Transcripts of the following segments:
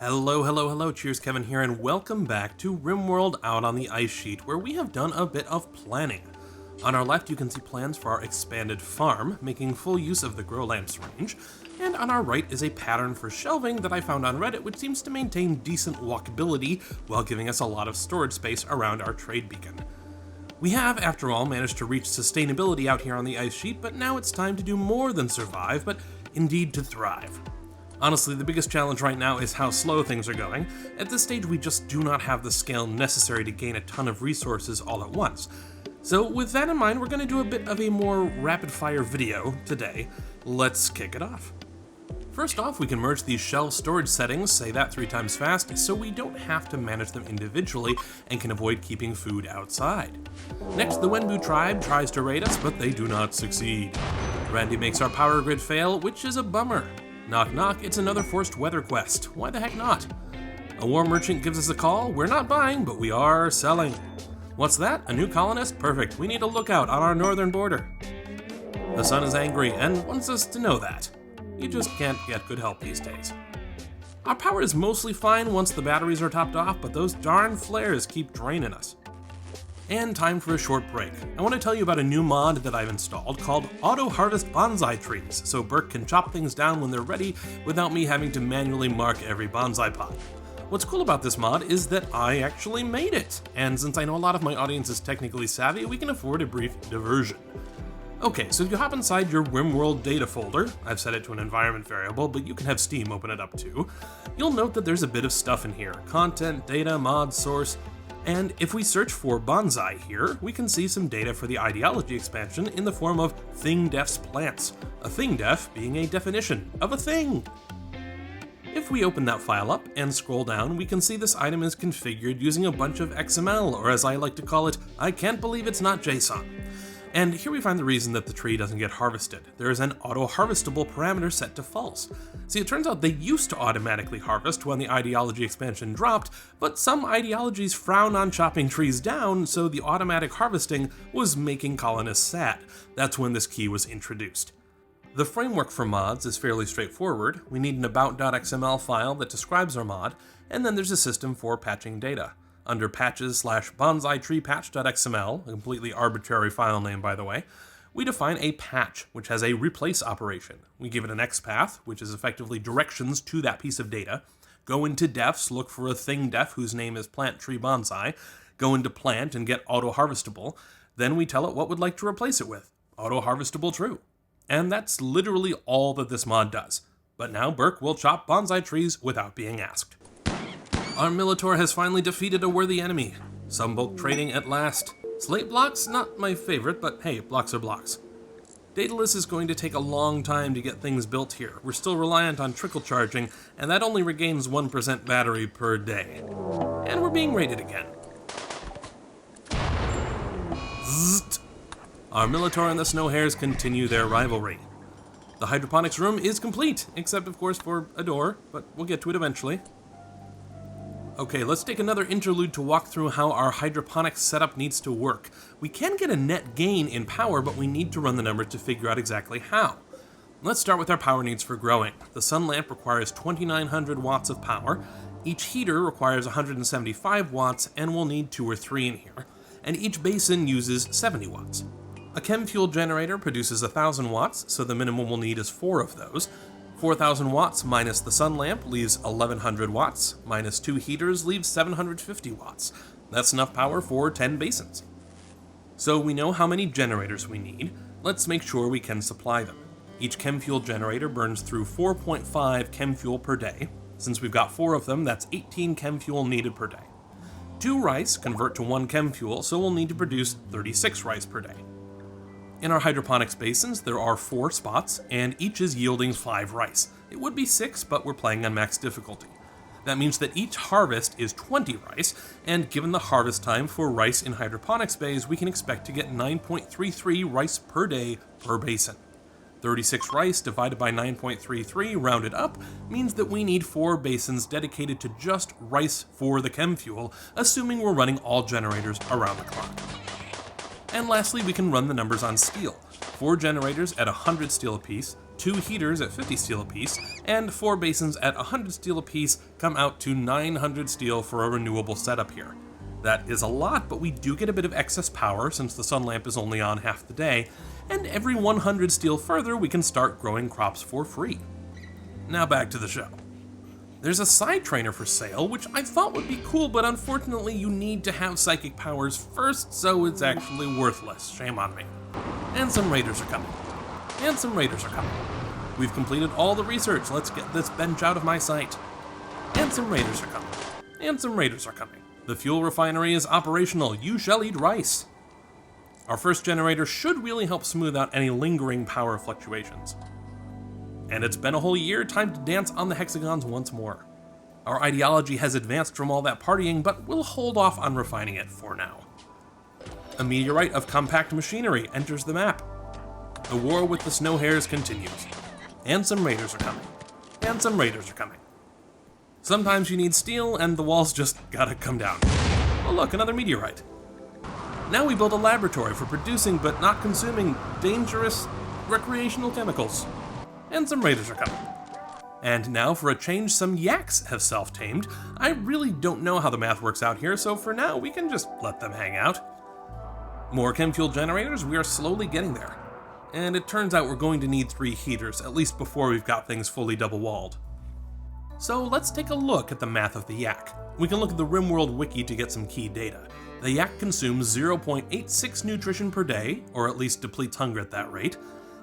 Hello, hello, hello, cheers Kevin here, and welcome back to Rimworld Out on the Ice Sheet, where we have done a bit of planning. On our left you can see plans for our expanded farm, making full use of the grow lamps range, and on our right is a pattern for shelving that I found on Reddit which seems to maintain decent walkability while giving us a lot of storage space around our trade beacon. We have, after all, managed to reach sustainability out here on the Ice Sheet, but now it's time to do more than survive, but indeed to thrive. Honestly, the biggest challenge right now is how slow things are going. At this stage, we just do not have the scale necessary to gain a ton of resources all at once. So with that in mind, we're going to do a bit of a more rapid-fire video today. Let's kick it off. First off, we can merge these shelf storage settings, say that 3 times fast, so we don't have to manage them individually and can avoid keeping food outside. Next, the Wenbu tribe tries to raid us, but they do not succeed. Randy makes our power grid fail, which is a bummer. Knock knock, it's another forced weather quest. Why the heck not? A war merchant gives us a call. We're not buying, but we are selling. What's that? A new colonist? Perfect. We need a lookout on our northern border. The sun is angry and wants us to know that. You just can't get good help these days. Our power is mostly fine once the batteries are topped off, but those darn flares keep draining us. And time for a short break. I want to tell you about a new mod that I've installed called Auto Harvest Bonsai Trees, so Burke can chop things down when they're ready without me having to manually mark every bonsai pot. What's cool about this mod is that I actually made it, and since I know a lot of my audience is technically savvy, we can afford a brief diversion. Okay, so if you hop inside your Rimworld data folder, I've set it to an environment variable, but you can have Steam open it up too, you'll note that there's a bit of stuff in here: content, data, mod, source. And if we search for bonsai here, we can see some data for the ideology expansion in the form of thing-def's plants, a thing-def being a definition of a thing. If we open that file up and scroll down, we can see this item is configured using a bunch of XML, or as I like to call it, I can't believe it's not JSON. And here we find the reason that the tree doesn't get harvested. There is an auto-harvestable parameter set to false. See, it turns out they used to automatically harvest when the ideology expansion dropped, but some ideologies frown on chopping trees down, so the automatic harvesting was making colonists sad. That's when this key was introduced. The framework for mods is fairly straightforward. We need an about.xml file that describes our mod, and then there's a system for patching data. Under patches/bonsaitreepatch.xml, a completely arbitrary file name by the way, we define a patch, which has a replace operation. We give it an XPath, which is effectively directions to that piece of data, go into defs, look for a thing def whose name is plant tree bonsai, go into plant and get auto-harvestable, then we tell it what we'd like to replace it with, auto-harvestable true. And that's literally all that this mod does. But now Burke will chop bonsai trees without being asked. Our Mechanitor has finally defeated a worthy enemy. Some bulk trading at last. Slate blocks, not my favorite, but hey, blocks are blocks. Daedalus is going to take a long time to get things built here. We're still reliant on trickle charging, and that only regains 1% battery per day. And we're being raided again. Zzzt. Our Mechanitor and the Snow Hares continue their rivalry. The hydroponics room is complete, except of course for a door, but we'll get to it eventually. Okay, let's take another interlude to walk through how our hydroponics setup needs to work. We can get a net gain in power, but we need to run the numbers to figure out exactly how. Let's start with our power needs for growing. The sun lamp requires 2,900 watts of power. Each heater requires 175 watts, and we'll need 2 or 3 in here. And each basin uses 70 watts. A chem fuel generator produces 1,000 watts, so the minimum we'll need is 4 of those. 4,000 watts minus the sun lamp leaves 1,100 watts, minus 2 heaters leaves 750 watts. That's enough power for 10 basins. So we know how many generators we need. Let's make sure we can supply them. Each chem fuel generator burns through 4.5 chem fuel per day. Since we've got 4 of them, that's 18 chem fuel needed per day. 2 rice convert to 1 chem fuel, so we'll need to produce 36 rice per day. In our hydroponics basins, there are 4 spots, and each is yielding 5 rice. It would be 6, but we're playing on max difficulty. That means that each harvest is 20 rice, and given the harvest time for rice in hydroponics bays, we can expect to get 9.33 rice per day per basin. 36 rice divided by 9.33 rounded up means that we need 4 basins dedicated to just rice for the chem fuel, assuming we're running all generators around the clock. And lastly, we can run the numbers on steel. 4 generators at 100 steel apiece, 2 heaters at 50 steel apiece, and 4 basins at 100 steel apiece come out to 900 steel for a renewable setup here. That is a lot, but we do get a bit of excess power since the sun lamp is only on half the day, and every 100 steel further we can start growing crops for free. Now back to the show. There's a side trainer for sale, which I thought would be cool, but unfortunately you need to have psychic powers first, so it's actually worthless. Shame on me. And some raiders are coming. And some raiders are coming. We've completed all the research, let's get this bench out of my sight. And some raiders are coming. And some raiders are coming. The fuel refinery is operational, you shall eat rice. Our first generator should really help smooth out any lingering power fluctuations. And it's been a whole year, time to dance on the hexagons once more. Our ideology has advanced from all that partying, but we'll hold off on refining it for now. A meteorite of compact machinery enters the map. The war with the snow hares continues. And some raiders are coming. And some raiders are coming. Sometimes you need steel, and the walls just gotta come down. Oh look, another meteorite. Now we build a laboratory for producing but not consuming dangerous recreational chemicals. And some raiders are coming. And now for a change, some yaks have self-tamed. I really don't know how the math works out here, so for now we can just let them hang out. More chem fuel generators, we are slowly getting there. And it turns out we're going to need 3 heaters, at least before we've got things fully double-walled. So let's take a look at the math of the yak. We can look at the Rimworld wiki to get some key data. The yak consumes 0.86 nutrition per day, or at least depletes hunger at that rate.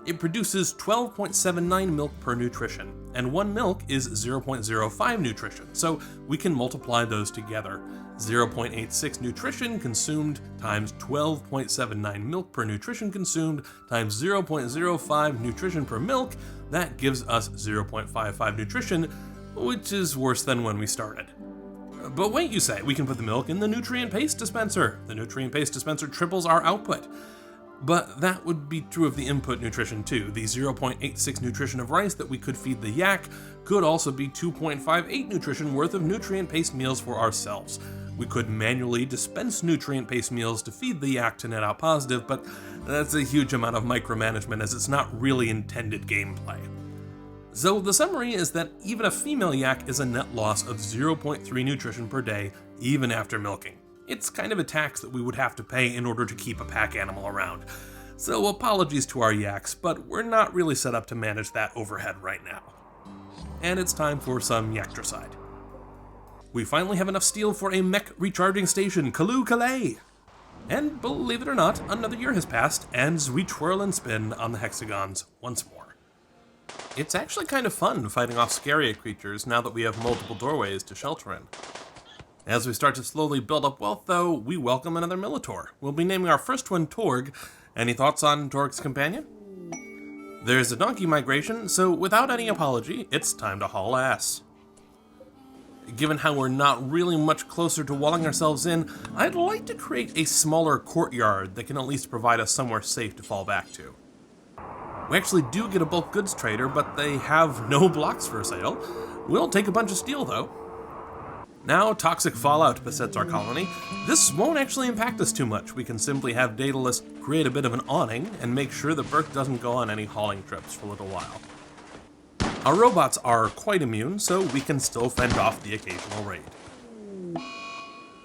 It produces 12.79 milk per nutrition, and 1 milk is 0.05 nutrition, so we can multiply those together. 0.86 nutrition consumed times 12.79 milk per nutrition consumed times 0.05 nutrition per milk, that gives us 0.55 nutrition, which is worse than when we started. But wait, you say, we can put the milk in the nutrient paste dispenser. The nutrient paste dispenser triples our output. But that would be true of the input nutrition too. The 0.86 nutrition of rice that we could feed the yak could also be 2.58 nutrition worth of nutrient paste meals for ourselves. We could manually dispense nutrient paste meals to feed the yak to net out positive, but that's a huge amount of micromanagement as it's not really intended gameplay. So the summary is that even a female yak is a net loss of 0.3 nutrition per day, even after milking. It's kind of a tax that we would have to pay in order to keep a pack animal around. So apologies to our yaks, but we're not really set up to manage that overhead right now. And it's time for some yaktricide. We finally have enough steel for a mech recharging station, Kaloo Kalay! And believe it or not, another year has passed, and we twirl and spin on the hexagons once more. It's actually kind of fun fighting off scarier creatures now that we have multiple doorways to shelter in. As we start to slowly build up wealth, though, we welcome another Mechanitor. We'll be naming our first one Torg. Any thoughts on Torg's companion? There's a donkey migration, so without any apology, it's time to haul ass. Given how we're not really much closer to walling ourselves in, I'd like to create a smaller courtyard that can at least provide us somewhere safe to fall back to. We actually do get a bulk goods trader, but they have no blocks for sale. We'll take a bunch of steel, though. Now, toxic fallout besets our colony. This won't actually impact us too much. We can simply have Daedalus create a bit of an awning and make sure that Burke doesn't go on any hauling trips for a little while. Our robots are quite immune, so we can still fend off the occasional raid.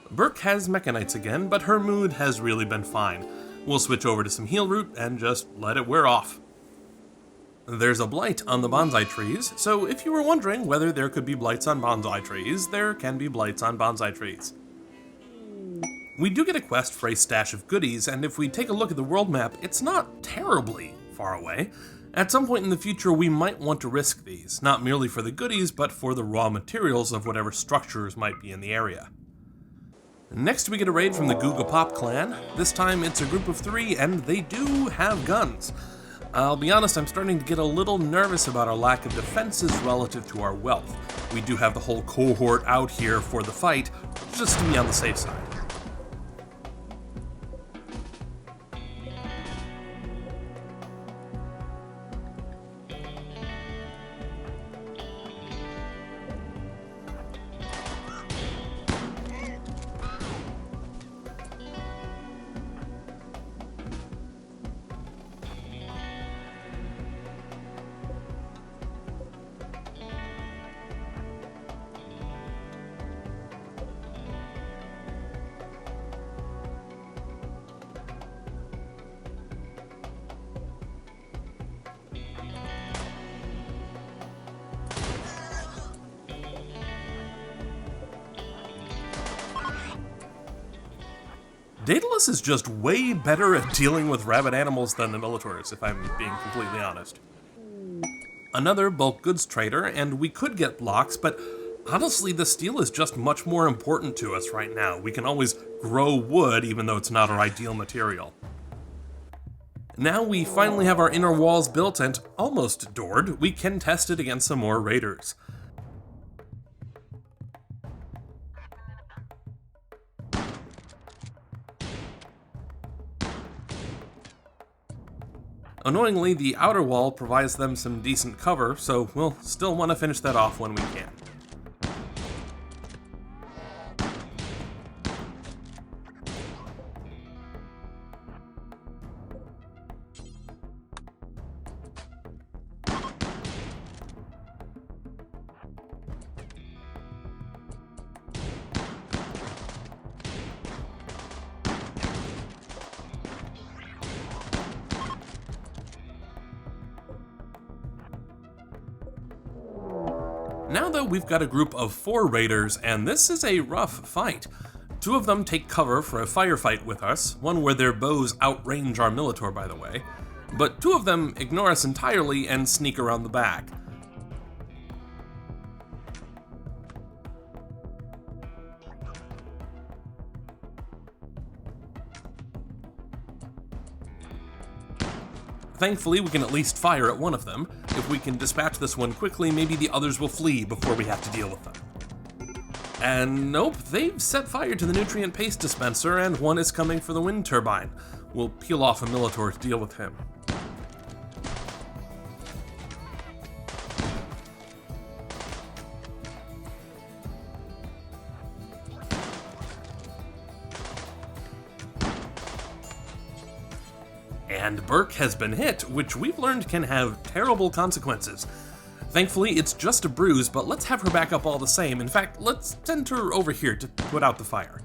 Burke has mechanites again, but her mood has really been fine. We'll switch over to some heal root and just let it wear off. There's a blight on the bonsai trees, so if you were wondering whether there could be blights on bonsai trees, there can be blights on bonsai trees. We do get a quest for a stash of goodies, and if we take a look at the world map, it's not terribly far away. At some point in the future, we might want to risk these, not merely for the goodies, but for the raw materials of whatever structures might be in the area. Next, we get a raid from the Google Pop clan. This time, it's a group of 3, and they do have guns. I'll be honest, I'm starting to get a little nervous about our lack of defenses relative to our wealth. We do have the whole cohort out here for the fight, just to be on the safe side. Daedalus is just way better at dealing with rabid animals than the Minotaurs, if I'm being completely honest. Another bulk goods trader, and we could get blocks, but honestly, the steel is just much more important to us right now. We can always grow wood, even though it's not our ideal material. Now we finally have our inner walls built and almost doored, we can test it against some more raiders. Annoyingly, the outer wall provides them some decent cover, so we'll still want to finish that off when we can. Now that we've got a group of 4 raiders, and this is a rough fight. 2 of them take cover for a firefight with us, one where their bows outrange our Minotaur, by the way, but 2 of them ignore us entirely and sneak around the back. Thankfully, we can at least fire at one of them. If we can dispatch this one quickly, maybe the others will flee before we have to deal with them. And nope, they've set fire to the nutrient paste dispenser, and one is coming for the wind turbine. We'll peel off a Minotaur to deal with him. And Burke has been hit, which we've learned can have terrible consequences. Thankfully, it's just a bruise, but let's have her back up all the same. In fact, let's send her over here to put out the fire.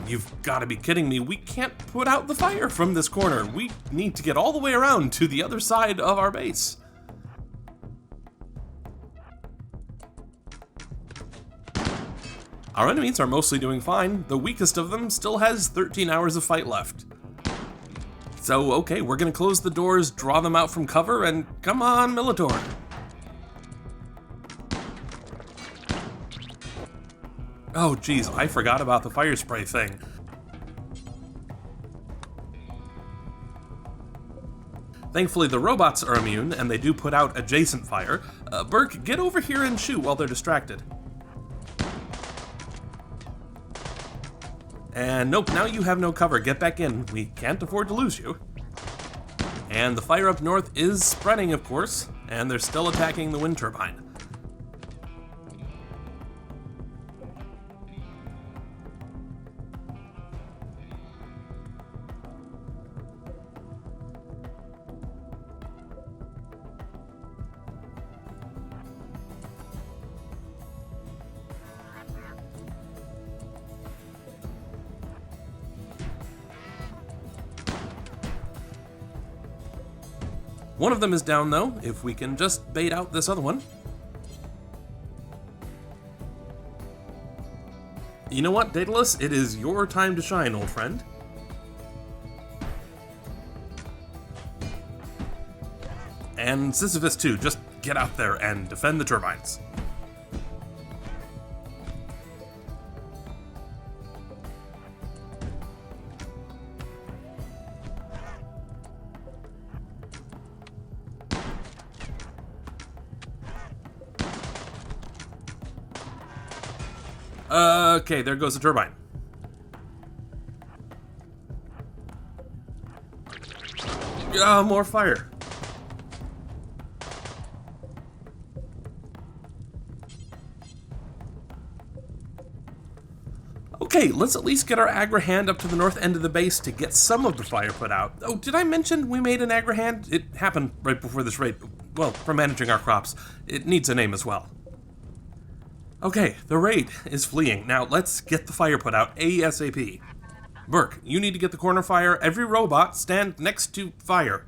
You've got to be kidding me, we can't put out the fire from this corner. We need to get all the way around to the other side of our base. Our enemies are mostly doing fine. The weakest of them still has 13 hours of fight left. So, okay, we're gonna close the doors, draw them out from cover, and come on, Minotaur. Oh geez, I forgot about the fire spray thing. Thankfully the robots are immune, and they do put out adjacent fire. Burke, get over here and shoot while they're distracted. And nope, now you have no cover, get back in. We can't afford to lose you. And the fire up north is spreading, of course, and they're still attacking the wind turbine. One of them is down though, if we can just bait out this other one. You know what, Daedalus? It is your time to shine, old friend. And Sisyphus too, just get out there and defend the turbines. Okay, there goes the turbine. More fire. Okay, let's at least get our Agrahand up to the north end of the base to get some of the fire put out. Oh, did I mention we made an Agrahand? It happened right before this raid. Well, for managing our crops. It needs a name as well. Okay, the raid is fleeing. Now let's get the fire put out ASAP. Burke, you need to get the corner fire. Every robot stand next to fire.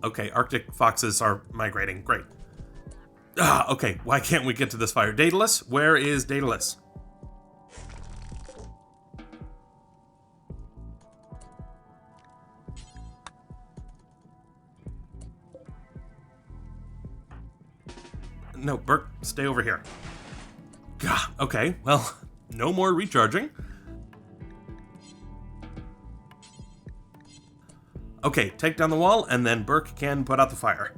Okay, Arctic foxes are migrating. Great. Okay, why can't we get to this fire? Daedalus? Where is Daedalus? No, Burke, stay over here. Gah, okay, well, no more recharging. Okay, take down the wall, and then Burke can put out the fire.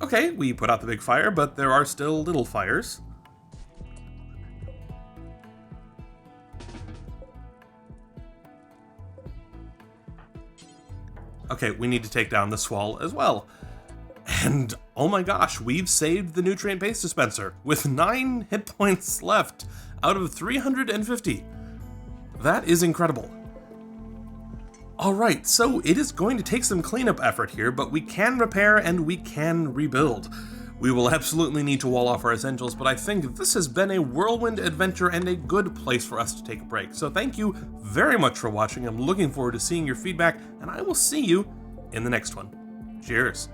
Okay, we put out the big fire, but there are still little fires. Okay, we need to take down this wall as well. And oh my gosh, we've saved the nutrient base dispenser with 9 hit points left out of 350. That is incredible. Alright, so it is going to take some cleanup effort here, but we can repair and we can rebuild. We will absolutely need to wall off our essentials, but I think this has been a whirlwind adventure and a good place for us to take a break. So thank you very much for watching. I'm looking forward to seeing your feedback, and I will see you in the next one. Cheers.